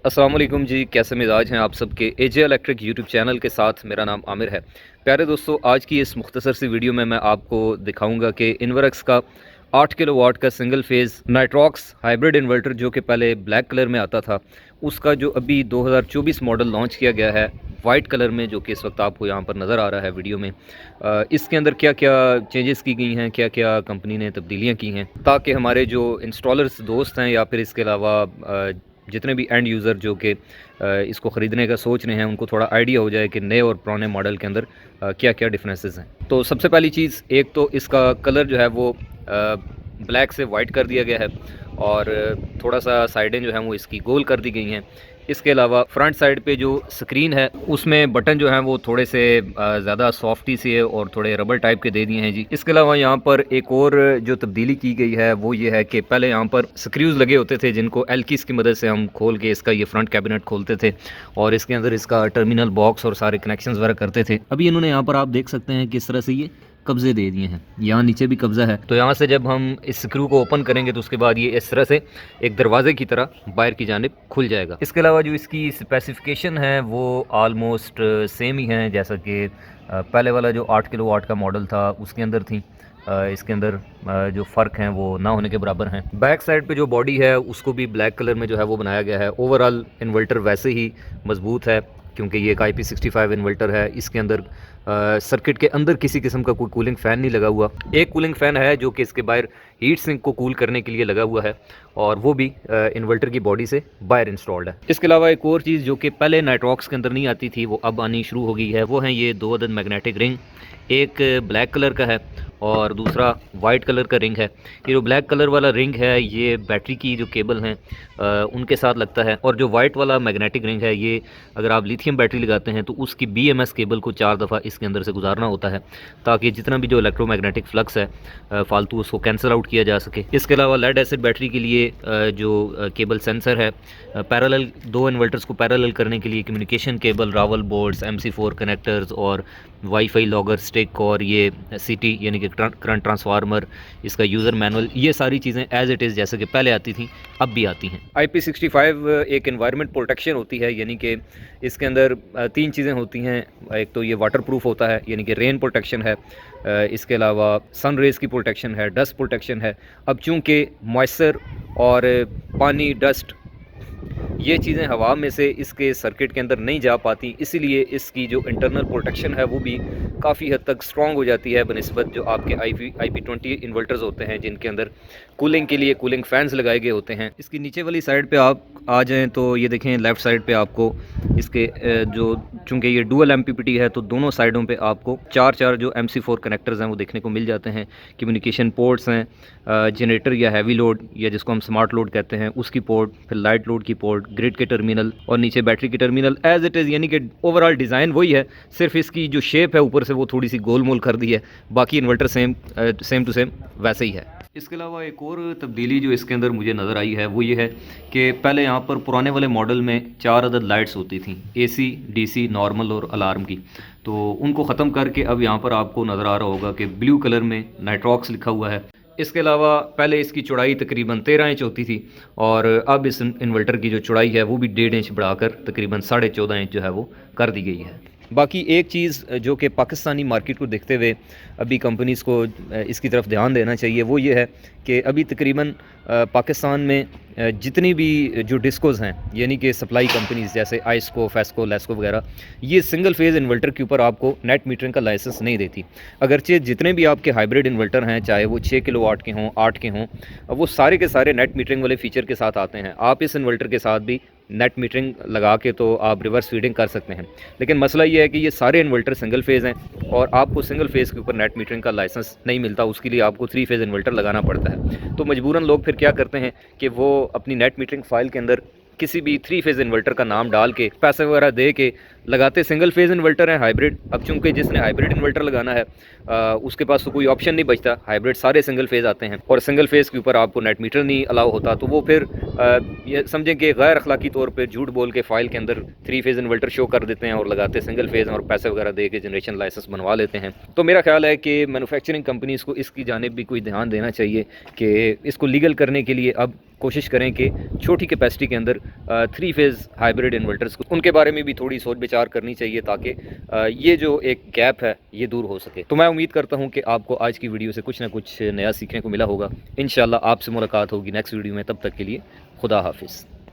अस्सलाम वालेकुम जी, कैसे मिजाज हैं आप सबके। एजे इलेक्ट्रिक यूट्यूब चैनल के साथ मेरा नाम आमिर है। प्यारे दोस्तों, आज की इस मुख्तसर सी वीडियो में मैं आपको दिखाऊंगा कि इन्वर्क्स का 8 किलोवाट का single phase Nitrox hybrid inverter जो कि पहले ब्लैक कलर में आता था, उसका जो अभी 2024 मॉडल लॉन्च किया गया है वाइट कलर में, जो कि इस वक्त आपको यहाँ पर नज़र आ रहा है वीडियो में। इसके अंदर क्या क्या चेंजेस की गई हैं, क्या क्या कंपनी ने तब्दीलियाँ की हैं, ताकि हमारे जो इंस्टॉलर्स दोस्त हैं या फिर इसके अलावा जितने भी एंड यूज़र जो कि इसको ख़रीदने का सोच रहे हैं, उनको थोड़ा आइडिया हो जाए कि नए और पुराने मॉडल के अंदर क्या क्या डिफरेंसेस हैं। तो सबसे पहली चीज़, एक तो इसका कलर जो है वो ब्लैक से वाइट कर दिया गया है और थोड़ा सा साइडें जो हैं वो इसकी गोल कर दी गई हैं। इसके अलावा फ्रंट साइड पे जो स्क्रीन है उसमें बटन जो हैं वो थोड़े से ज़्यादा सॉफ्टी से और थोड़े रबर टाइप के दे दिए हैं जी। इसके अलावा यहाँ पर एक और जो तब्दीली की गई है वो ये है कि पहले यहाँ पर स्क्रूज़ लगे होते थे जिनको एल्कीस की मदद से हम खोल के इसका ये फ्रंट कैबिनेट खोलते थे और इसके अंदर इसका टर्मिनल बॉक्स और सारे कनेक्शंस वगैरह करते थे। अभी इन्होंने यहाँ पर आप देख सकते हैं किस तरह से ये कब्जे दे दिए हैं, यहाँ नीचे भी कब्जा है। तो यहाँ से जब हम इस स्क्रू को ओपन करेंगे तो उसके बाद ये इस तरह से एक दरवाजे की तरह बाहर की जानिब खुल जाएगा। इसके अलावा जो इसकी स्पेसिफिकेशन है वो ऑलमोस्ट सेम ही है जैसा कि पहले वाला जो 8 किलोवाट का मॉडल था उसके अंदर थी। इसके अंदर जो फ़र्क हैं वो ना होने के बराबर हैं। बैक साइड पे जो बॉडी है उसको भी ब्लैक कलर में जो है वो बनाया गया है। ओवरऑल इन्वर्टर वैसे ही मजबूत है क्योंकि ये एक IP65 इन्वर्टर है। इसके अंदर सर्किट के अंदर किसी किस्म का कोई कूलिंग फ़ैन नहीं लगा हुआ। एक कूलिंग फ़ैन है जो कि इसके बाहर हीट सिंक को कूल करने के लिए लगा हुआ है और वो भी इन्वर्टर की बॉडी से बाहर इंस्टॉल्ड है। इसके अलावा एक और चीज़ जो कि पहले नाइट्रॉक्स के अंदर नहीं आती थी वो अब आनी शुरू हो गई है, वो हैं ये 2 अदद मैग्नेटिक रिंग। एक ब्लैक कलर का है और दूसरा वाइट कलर का रिंग है। ये जो ब्लैक कलर वाला रिंग है ये बैटरी की जो केबल हैं उनके साथ लगता है और जो वाइट वाला मैग्नेटिक रिंग है ये अगर आप लिथियम बैटरी लगाते हैं तो उसकी BMS केबल को 4 दफ़ा इसके अंदर से गुजारना होता है ताकि जितना भी जो इलेक्ट्रोमैग्नेटिक फ्लक्स है फालतू उसको कैंसिल आउट किया जा सके। इसके अलावा लेड एसिड बैटरी के लिए जो केबल सेंसर है, पैरेलल 2 इन्वर्टर्स को पैरेलल करने के लिए communication cable, Rawal boards, MC4 connectors और वाईफाई लॉगर स्टिक और ये CT यानी कि करंट ट्रांसफार्मर, इसका यूज़र मैनुअल, ये सारी चीज़ें एज़ इट इज़ जैसे कि पहले आती थी अब भी आती हैं। IP65 एक एनवायरनमेंट प्रोटेक्शन होती है, यानी कि इसके अंदर 3 चीज़ें होती हैं। एक तो ये वाटर प्रूफ होता है यानी कि रेन प्रोटेक्शन है, इसके अलावा सन रेज़ की प्रोटेक्शन है, डस्ट प्रोटेक्शन है। अब चूँकि मॉइस्चर और पानी, डस्ट, ये चीज़ें हवा में से इसके सर्किट के अंदर नहीं जा पाती, इसीलिए इसकी जो इंटरनल प्रोटेक्शन है वो भी काफ़ी हद तक स्ट्रॉन्ग हो जाती है बनिस्बत जो आपके IP20 इन्वर्टर्स होते हैं जिनके अंदर कूलिंग के लिए कूलिंग फैंस लगाए गए होते हैं। इसकी नीचे वाली साइड पे आप आ जाएं तो ये देखें लेफ़्ट साइड पे आपको इसके जो चूँकि ये डुअल MPPT है तो दोनों साइडों पे आपको 4 जो MC4 कनेक्टर्स हैं वो देखने को मिल जाते हैं। कम्युनिकेशन पोर्ट्स हैं, जनरेटर या हैवी लोड या जिसको हम स्मार्ट लोड कहते हैं उसकी पोर्ट, फिर लाइट लोड की पोर्ट, ग्रिड के टर्मिनल और नीचे बैटरी की टर्मिनल एज़ इट इज़, यानी कि ओवरऑल डिज़ाइन वही है, सिर्फ इसकी जो शेप है ऊपर से वो थोड़ी सी गोल मोल कर दी है, बाकी इन्वर्टर सेम टू सेम वैसे ही है। इसके अलावा एक और तब्दीली जो इसके अंदर मुझे नज़र आई है वो ये है कि पहले यहाँ पर पुराने वाले मॉडल में 4 अदद लाइट्स होती थी, AC, DC, नॉर्मल और अलार्म की, तो उनको ख़त्म करके अब यहाँ पर आपको नज़र आ रहा होगा कि ब्लू कलर में नाइट्रॉक्स लिखा हुआ है। इसके अलावा पहले इसकी चौड़ाई तकरीबन 13 इंच होती थी और अब इस इन्वर्टर की जो चौड़ाई है वो भी 1.5 इंच बढ़ाकर तकरीबन 14.5 इंच जो है वो कर दी गई है। बाकी एक चीज़ जो कि पाकिस्तानी मार्केट को देखते हुए अभी कंपनीज़ को इसकी तरफ ध्यान देना चाहिए वो ये है कि अभी तकरीबन पाकिस्तान में जितनी भी जो डिस्कोज़ हैं यानी कि सप्लाई कंपनीज़ जैसे आइस्को, फेस्को, लेस्को वगैरह, ये सिंगल फेज़ इन्वर्टर के ऊपर आपको नेट मीटरिंग का लाइसेंस नहीं देती। अगरचे जितने भी आपके हाइब्रिड इन्वर्टर हैं, चाहे वो 6 किलोवाट के हों, 8 के हों, वो सारे के सारे नेट मीटरिंग वाले फ़ीचर के साथ आते हैं। आप इस इन्वर्टर के साथ भी नेट मीटरिंग लगा के तो आप रिवर्स फीडिंग कर सकते हैं, लेकिन मसला ये है कि ये सारे इन्वर्टर सिंगल फेज़ हैं और आपको सिंगल फेज़ के ऊपर नेट मीटरिंग का लाइसेंस नहीं मिलता, उसके लिए आपको 3 फेज़ इन्वर्टर लगाना पड़ता है। तो मजबूरन लोग फिर क्या करते हैं कि वो अपनी नेट मीटरिंग फ़ाइल के अंदर किसी भी 3 फेज़ इन्वर्टर का नाम डाल के पैसे वगैरह दे के लगाते सिंगल फेज़ इन्वर्टर हैं हाइब्रिड। अब चूँकि जिसने हाइब्रिड इन्वर्टर लगाना है उसके पास तो कोई ऑप्शन नहीं बचता, हाइब्रिड सारे सिंगल फेज़ आते हैं और सिंगल फेज़ के ऊपर आपको नेट मीटर नहीं अलाउ होता, तो वो फिर ये समझें कि गैर अखलाकी तौर पे झूठ बोल के फ़ाइल के अंदर 3 फेज़ इन्वर्टर शो कर देते हैं और लगाते सिंगल फेज़ और पैसे वगैरह दे के जनरेशन लाइसेंस बनवा लेते हैं। तो मेरा ख्याल है कि मैन्युफैक्चरिंग कंपनीज़ को इसकी जानिब भी कोई ध्यान देना चाहिए कि इसको लीगल करने के लिए अब कोशिश करें कि छोटी कैपेसिटी के अंदर 3 फेज़ हाइब्रिड इन्वर्टर्स को उनके बारे में भी थोड़ी सोच विचार करनी चाहिए ताकि ये जो एक गैप है ये दूर हो सके। तो मैं उम्मीद करता हूँ कि आपको आज की वीडियो से कुछ ना कुछ नया सीखने को मिला होगा। इंशाल्लाह आपसे मुलाकात होगी नेक्स्ट वीडियो में, तब तक के लिए खुदा हाफिज़।